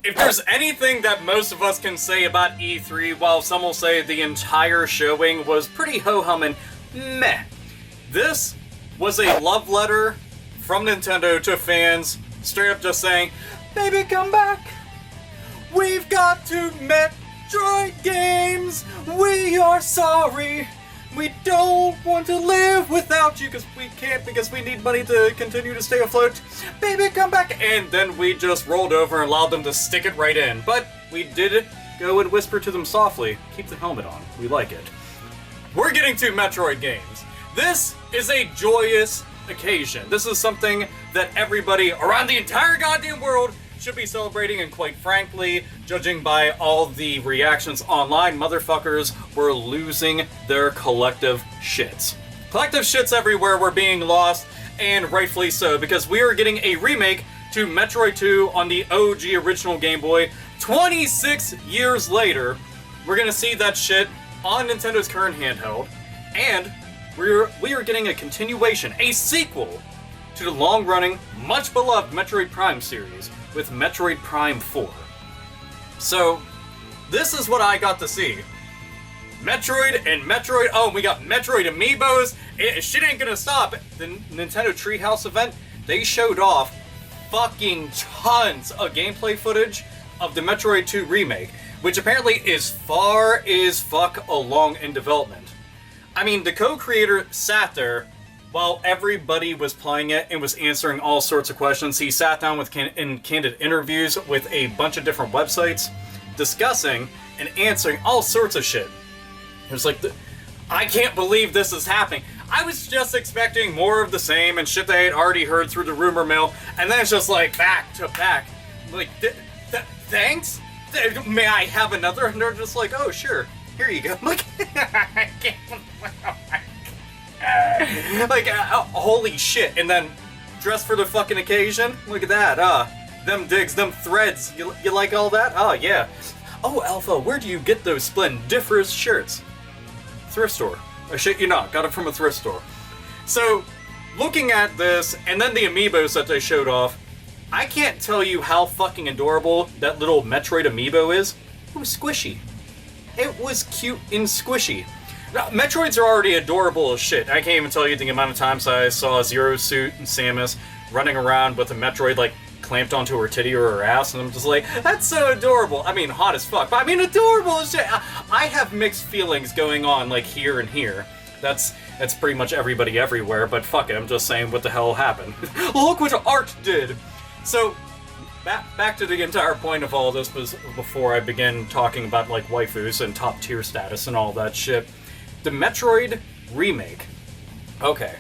If there's anything that most of us can say about E3, while some will say the entire showing was pretty ho-hum and meh, this was a love letter from Nintendo to fans, straight up just saying, baby, come back. We've got two Metroid games. We are sorry. We don't want to live without you because we can't, because we need money to continue to stay afloat. Baby, come back. And then we just rolled over and allowed them to stick it right in. But we did go and whisper to them softly, keep the helmet on. We like it. We're getting two Metroid games. This is a joyous occasion. This is something that everybody around the entire goddamn world should be celebrating, and quite frankly, judging by all the reactions online, motherfuckers were losing their collective shits. Collective shits everywhere were being lost, and rightfully so, because we are getting a remake to Metroid 2 on the OG original Game Boy. 26 years later, we're gonna see that shit on Nintendo's current handheld, and we are getting a continuation, a sequel to the long-running, much-beloved Metroid Prime series, with Metroid Prime 4. So, this is what I got to see. Metroid and Metroid, oh, we got Metroid amiibos. Shit ain't gonna stop. The Nintendo Treehouse event, they showed off fucking tons of gameplay footage of the Metroid 2 remake, which apparently is far as fuck along in development. I mean, the co-creator sat there while everybody was playing it and was answering all sorts of questions. He sat down with in candid interviews with a bunch of different websites, discussing and answering all sorts of shit. It was like, I can't believe this is happening. I was just expecting more of the same and shit that I had already heard through the rumor mill, and then it's just like back to back. Like, thanks? May I have another? And they're just like, oh, sure, here you go. Like, holy shit. And then, dressed for the fucking occasion? Look at that, them digs, them threads. You like all that? Oh, yeah. Oh, Alpha, where do you get those splendiferous shirts? Thrift store. I shit you not, got it from a thrift store. So, looking at this, and then the amiibos that they showed off, I can't tell you how fucking adorable that little Metroid amiibo is. It was squishy. It was cute and squishy. Now, Metroids are already adorable as shit. I can't even tell you the amount of times I saw Zero Suit and Samus running around with a Metroid, like, clamped onto her titty or her ass, and I'm just like, that's so adorable. I mean, hot as fuck, but I mean, adorable as shit. I have mixed feelings going on, like, here and here. That's pretty much everybody everywhere, but fuck it, I'm just saying what the hell happened. Look what art did! So, back to the entire point of all this was before I begin talking about, like, waifus and top tier status and all that shit. The Metroid remake. Okay.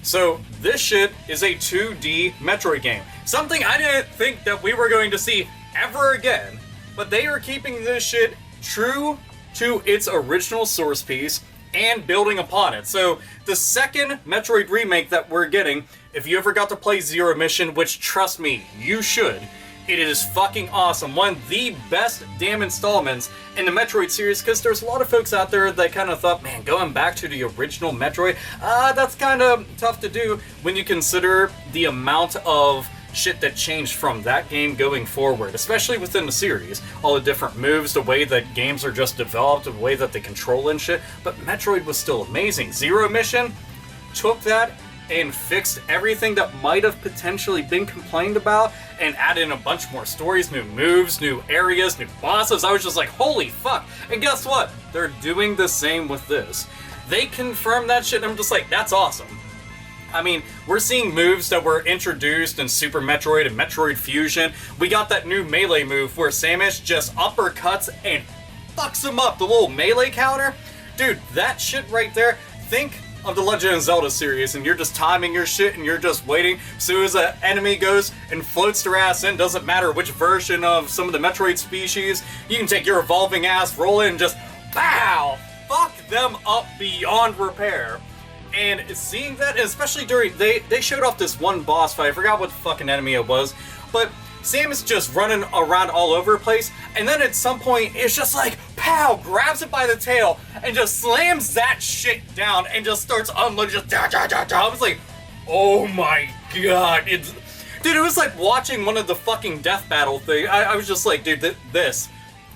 So, this shit is a 2D Metroid game. Something I didn't think that we were going to see ever again, but they are keeping this shit true to its original source piece and building upon it. So, the second Metroid remake that we're getting, if you ever got to play Zero Mission, which, trust me, you should, it is fucking awesome. One of the best damn installments in the Metroid series, because there's a lot of folks out there that kind of thought, man, going back to the original Metroid, that's kind of tough to do when you consider the amount of shit that changed from that game going forward, especially within the series. All the different moves, the way that games are just developed, the way that they control and shit, but Metroid was still amazing. Zero Mission took that and fixed everything that might have potentially been complained about and added in a bunch more stories, new moves, new areas, new bosses. I was just like, holy fuck. And guess what? They're doing the same with this. They confirmed that shit and I'm just like, that's awesome. I mean, we're seeing moves that were introduced in Super Metroid and Metroid Fusion. We got that new melee move where Samus just uppercuts and fucks him up, the little melee counter. Dude, that shit right there, think of the Legend of Zelda series, and you're just timing your shit and you're just waiting. As soon as an enemy goes and floats their ass in, doesn't matter which version of some of the Metroid species, you can take your evolving ass, roll in, and just BOW! Fuck them up beyond repair. And seeing that, especially during, they showed off this one boss fight, I forgot what fucking enemy it was, but Samus just running around all over the place, and then at some point, it's just like, pow, grabs it by the tail, and just slams that shit down, and just starts unloading, just da da da da. I was like, oh my god, Dude, it was like watching one of the fucking death battle thing. I was just like, dude, this.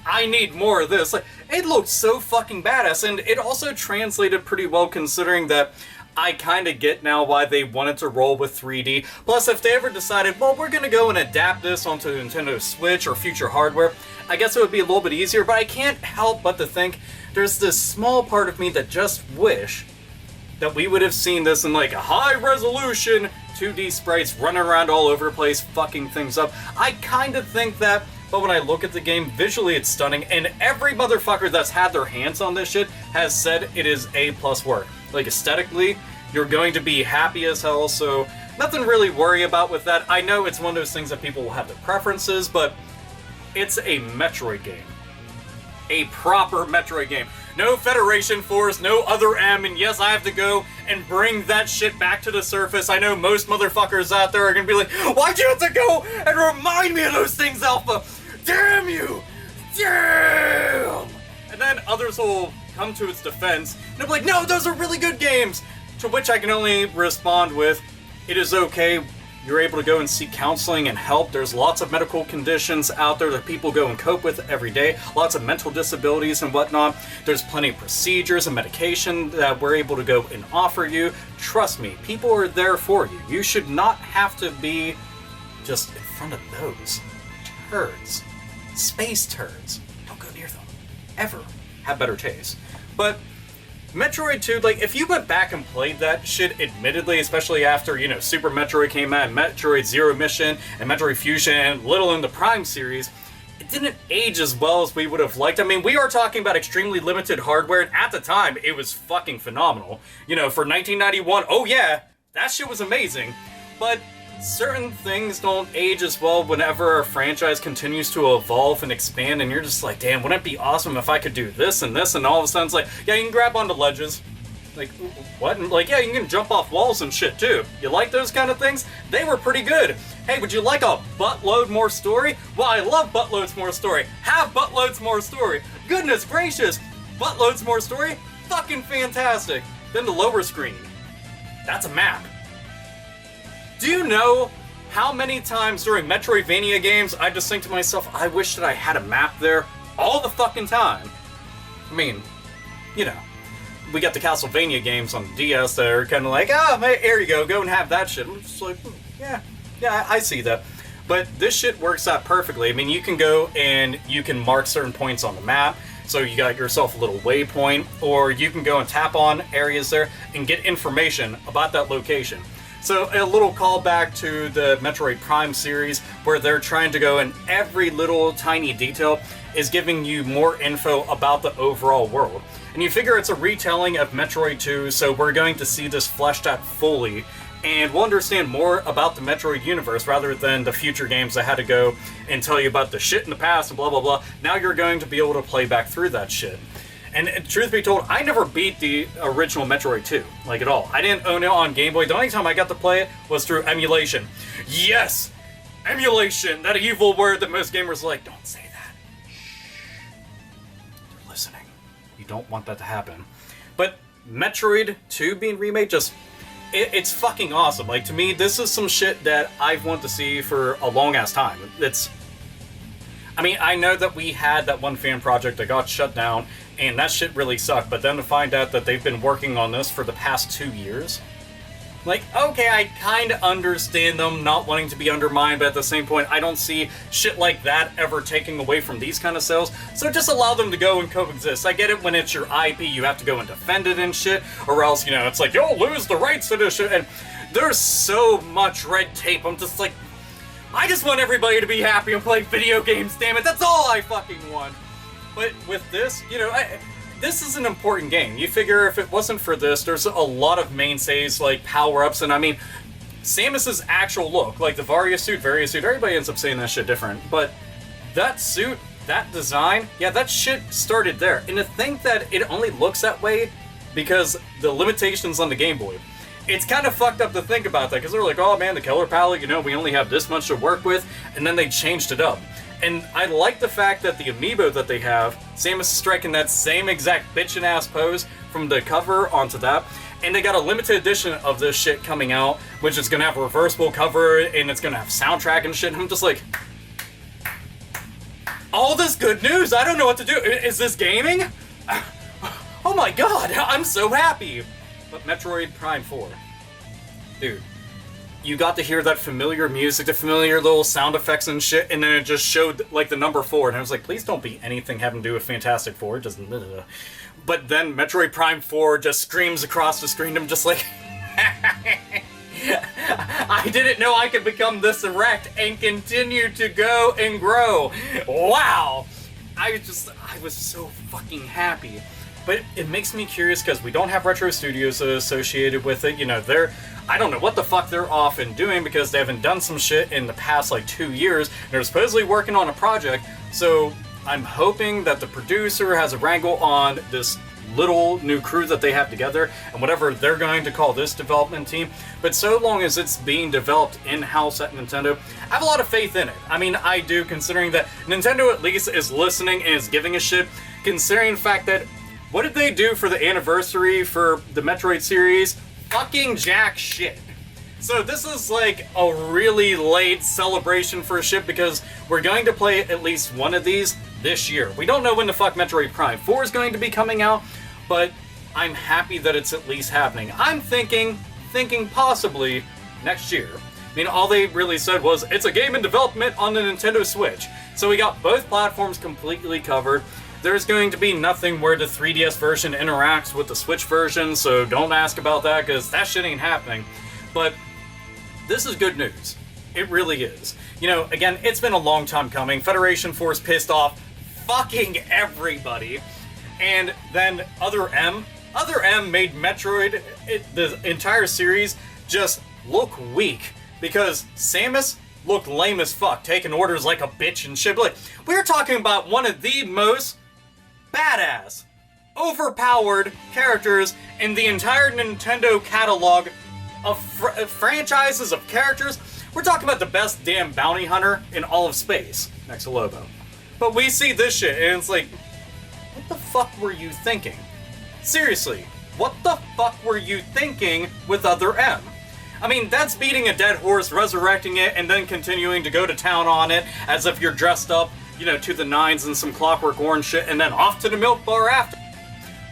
I need more of this. Like, it looked so fucking badass, and it also translated pretty well considering that I kind of get now why they wanted to roll with 3D. Plus, if they ever decided, well, we're going to go and adapt this onto Nintendo Switch or future hardware, I guess it would be a little bit easier, but I can't help but to think there's this small part of me that just wish that we would have seen this in like a high-resolution 2D sprites running around all over the place, fucking things up. I kind of think that, but when I look at the game, visually it's stunning, and every motherfucker that's had their hands on this shit has said it is A+ work. Like, aesthetically, you're going to be happy as hell, so nothing really worry about with that. I know it's one of those things that people will have their preferences, but it's a Metroid game. A proper Metroid game. No Federation Force, no Other M, and yes, I have to go and bring that shit back to the surface. I know most motherfuckers out there are gonna be like, why'd you have to go and remind me of those things, Alpha? Damn you! Damn! And then others will come to its defense, and they'll be like, no, those are really good games! To which I can only respond with, it is okay. You're able to go and seek counseling and help. There's lots of medical conditions out there that people go and cope with every day. Lots of mental disabilities and whatnot. There's plenty of procedures and medication that we're able to go and offer you. Trust me, people are there for you. You should not have to be just in front of those turds. Space turds. Don't go near them. Ever. Have better taste. But Metroid 2, like, if you went back and played that shit, admittedly, especially after, you know, Super Metroid came out, and Metroid Zero Mission, and Metroid Fusion, and little in the Prime series, it didn't age as well as we would have liked. I mean, we are talking about extremely limited hardware, and at the time, it was fucking phenomenal. You know, for 1991, oh yeah, that shit was amazing. But certain things don't age as well whenever a franchise continues to evolve and expand, and you're just like, damn, wouldn't it be awesome if I could do this, and all of a sudden it's like, yeah, you can grab onto ledges. Like, what? And like, yeah, you can jump off walls and shit too. You like those kind of things? They were pretty good. Hey, would you like a buttload more story? Well, I love buttloads more story. Have buttloads more story. Goodness gracious, buttloads more story? Fucking fantastic. Then the lower screen. That's a map. Do you know how many times during Metroidvania games I just think to myself, I wish that I had a map there all the fucking time? I mean, you know, we got the Castlevania games on the DS that are kind of like, oh, here you go and have that shit. I'm just like, yeah, I see that. But this shit works out perfectly. I mean, you can go and you can mark certain points on the map, so you got yourself a little waypoint, or you can go and tap on areas there and get information about that location. So a little callback to the Metroid Prime series, where they're trying to go and every little tiny detail is giving you more info about the overall world. And you figure it's a retelling of Metroid 2, so we're going to see this fleshed out fully, and we'll understand more about the Metroid universe rather than the future games that had to go and tell you about the shit in the past and blah blah blah. Now you're going to be able to play back through that shit. And truth be told, I never beat the original Metroid 2, like at all. I didn't own it on Game Boy. The only time I got to play it was through emulation. Yes! Emulation! That evil word that most gamers are like, don't say that. Shh. They're listening. You don't want that to happen. But Metroid 2 being remade, just, it's fucking awesome. Like, to me, this is some shit that I've wanted to see for a long-ass time. I mean, I know that we had that one fan project that got shut down, and that shit really sucked, but then to find out that they've been working on this for the past 2 years, like, okay, I kinda understand them not wanting to be undermined, but at the same point, I don't see shit like that ever taking away from these kind of sales, so just allow them to go and coexist. I get it, when it's your IP, you have to go and defend it and shit, or else, you know, it's like, you'll lose the rights to this shit, and there's so much red tape. I'm just like, I just want everybody to be happy and play video games, damn it, that's all I fucking want. But with this, you know, this is an important game. You figure if it wasn't for this, there's a lot of mainstays like power-ups, and I mean, Samus's actual look, like the Varia suit, everybody ends up saying that shit different, but that suit, that design, yeah, that shit started there. And to think that it only looks that way because the limitations on the Game Boy, it's kind of fucked up to think about that, because they're like, oh man, the color palette, you know, we only have this much to work with, and then they changed it up. And I like the fact that the amiibo that they have, Samus is striking that same exact bitchin' ass pose from the cover onto that, And they got a limited edition of this shit coming out, which is gonna have a reversible cover, and it's gonna have soundtrack and shit, and I'm just like... all this good news, I don't know what to do. Is this gaming? Oh my god, I'm so happy! But Metroid Prime 4. Dude. You got to hear that familiar music, the familiar little sound effects and shit, and then it just showed, like, the number 4, and I was like, please don't be anything having to do with Fantastic Four, just... But then Metroid Prime 4 just screams across the screen, I'm just like... I didn't know I could become this erect and continue to go and grow. Wow! I was so fucking happy. But it makes me curious because we don't have Retro Studios associated with it. You know, I don't know what the fuck they're off and doing because they haven't done some shit in the past, like, 2 years. They're supposedly working on a project, so I'm hoping that the producer has a wrangle on this little new crew that they have together and whatever they're going to call this development team. But so long as it's being developed in-house at Nintendo, I have a lot of faith in it. I mean, I do, considering that Nintendo at least is listening and is giving a shit, considering the fact that what did they do for the anniversary for the Metroid series? Fucking jack shit. So this is like a really late celebration for shit because we're going to play at least one of these this year. We don't know when the fuck Metroid Prime 4 is going to be coming out, but I'm happy that it's at least happening. I'm thinking possibly next year. I mean, all they really said was, it's a game in development on the Nintendo Switch. So we got both platforms completely covered. There's going to be nothing where the 3DS version interacts with the Switch version, so don't ask about that, because that shit ain't happening. But this is good news. It really is. You know, again, it's been a long time coming. Federation Force pissed off fucking everybody. And then Other M made Metroid, the entire series, just look weak. Because Samus looked lame as fuck, taking orders like a bitch and shit. Like, we're talking about one of the most badass, overpowered characters in the entire Nintendo catalog of franchises of characters. We're talking about the best damn bounty hunter in all of space, next to Lobo. But we see this shit, and it's like, what the fuck were you thinking? Seriously, what the fuck were you thinking with Other M? I mean, that's beating a dead horse, resurrecting it, and then continuing to go to town on it as if you're dressed up, you know, to the nines and some Clockwork Orange shit, and then off to the milk bar after.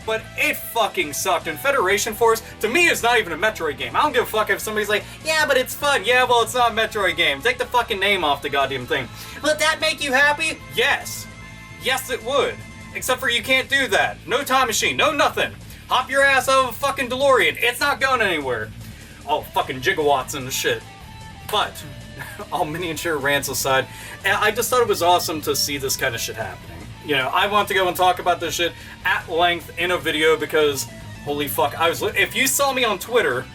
But it fucking sucked, and Federation Force, to me, is not even a Metroid game. I don't give a fuck if somebody's like, yeah, but it's fun. Yeah, well, it's not a Metroid game. Take the fucking name off the goddamn thing. Would that make you happy? Yes. Yes, it would. Except for you can't do that. No time machine, no nothing. Hop your ass out of a fucking DeLorean. It's not going anywhere. All fucking gigawatts and shit. But, all miniature rants aside, I just thought it was awesome to see this kind of shit happening. You know, I want to go and talk about this shit at length in a video because, holy fuck, if you saw me on Twitter,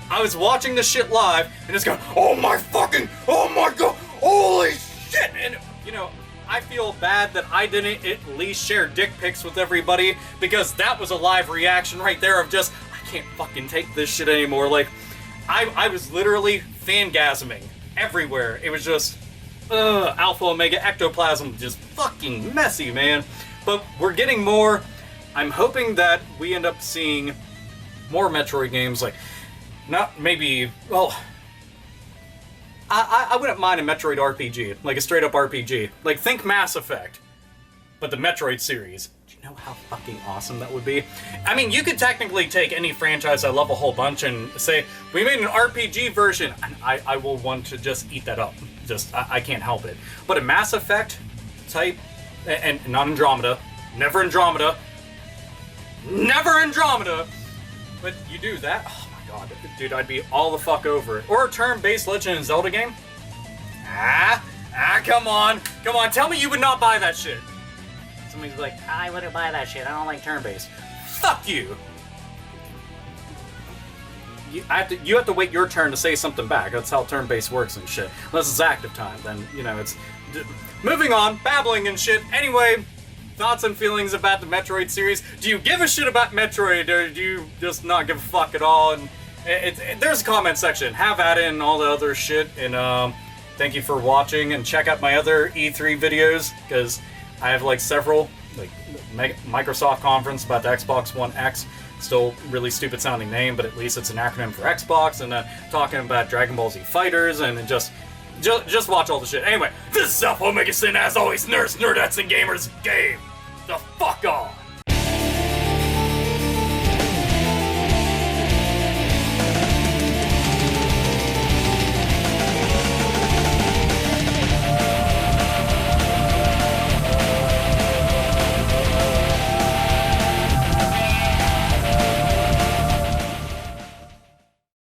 I was watching this shit live and just going, oh my god, holy shit! And, you know, I feel bad that I didn't at least share dick pics with everybody because that was a live reaction right there of just, I can't fucking take this shit anymore. Like, I was literally fangasming everywhere. It was just, alpha, omega, ectoplasm, just fucking messy, man. But we're getting more. I'm hoping that we end up seeing more Metroid games, like, not maybe, well, I wouldn't mind a Metroid RPG, like a straight up RPG. Like, think Mass Effect, but the Metroid series. Do you know how fucking awesome that would be? I mean, you could technically take any franchise I love a whole bunch and say, we made an RPG version, and I will want to just eat that up. Just, I can't help it. But a Mass Effect type, and not Andromeda, never Andromeda, but you do that, oh my god, dude, I'd be all the fuck over it. Or a turn-based Legend of Zelda game. Come on, tell me you would not buy that shit. Somebody's like, I wouldn't buy that shit, I don't like turn-based. Fuck you! You have to wait your turn to say something back. That's how turn-based works and shit. Unless it's active time, then, you know, it's... Moving on, babbling and shit. Anyway, thoughts and feelings about the Metroid series. Do you give a shit about Metroid, or do you just not give a fuck at all? And there's a comment section. Have at it and all the other shit. And thank you for watching, and check out my other E3 videos, because I have like several, like Microsoft conference about the Xbox One X. Still really stupid sounding name, but at least it's an acronym for Xbox, and talking about Dragon Ball Z Fighters, and just watch all the shit. Anyway, this is AlphaOmegaSin, as always, nerds, nerdettes, and gamers game. The fuck off!